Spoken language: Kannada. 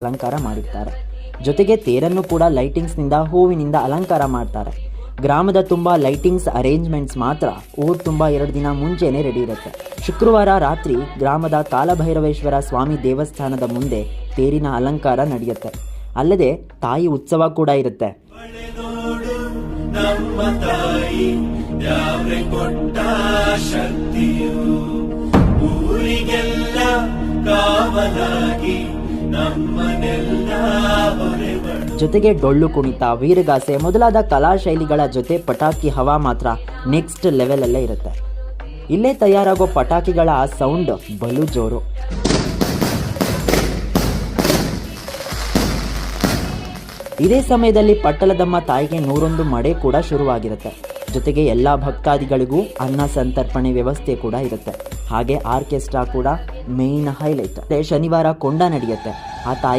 ಅಲಂಕಾರ ಮಾಡಿರ್ತಾರೆ. ಜೊತೆಗೆ ತೇರನ್ನು ಕೂಡ ಲೈಟಿಂಗ್ಸ್ನಿಂದ ಹೂವಿನಿಂದ ಅಲಂಕಾರ ಮಾಡ್ತಾರೆ. ಗ್ರಾಮದ ತುಂಬ ಲೈಟಿಂಗ್ಸ್ ಅರೇಂಜ್ಮೆಂಟ್ಸ್ ಮಾತ್ರ ಊರು ತುಂಬ 2 ದಿನ ಮುಂಚೆನೇ ರೆಡಿ ಇರುತ್ತೆ. ಶುಕ್ರವಾರ ರಾತ್ರಿ ಗ್ರಾಮದ ಕಾಲಭೈರವೇಶ್ವರ ಸ್ವಾಮಿ ದೇವಸ್ಥಾನದ ಮುಂದೆ ತೇರಿನ ಅಲಂಕಾರ ನಡೆಯುತ್ತೆ. ಅಲ್ಲದೆ ತಾಯಿ ಉತ್ಸವ ಕೂಡ ಇರುತ್ತೆ. ಜೊತೆಗೆ ಡೊಳ್ಳು ಕುಣಿತ, ವೀರಗಾಸೆ ಮೊದಲಾದ ಕಲಾ ಶೈಲಿಗಳ ಜೊತೆ ಪಟಾಕಿ ಹವಾ ಮಾತ್ರ ನೆಕ್ಸ್ಟ್ ಲೆವೆಲ್ ಅಲ್ಲೇ ಇರುತ್ತೆ. ಇಲ್ಲೇ ತಯಾರಾಗೋ ಪಟಾಕಿಗಳ ಸೌಂಡ್ ಬಲು ಜೋರು. ಇದೇ ಸಮಯದಲ್ಲಿ ಪಟ್ಟಲದಮ್ಮ ತಾಯಿಗೆ 101 ಮಡೆ ಕೂಡ ಶುರುವಾಗಿರುತ್ತೆ. ಜೊತೆಗೆ ಎಲ್ಲ ಭಕ್ತಾದಿಗಳಿಗೂ ಅನ್ನ ಸಂತರ್ಪಣೆ ವ್ಯವಸ್ಥೆ ಕೂಡ ಇರುತ್ತೆ. ಹಾಗೆ ಆರ್ಕೆಸ್ಟ್ರಾ ಕೂಡ ಮೇನ್ ಹೈಲೈಟ್. ಶನಿವಾರ ಕೊಂಡ ನಡೆಯುತ್ತೆ. ಆ ತಾಯಿ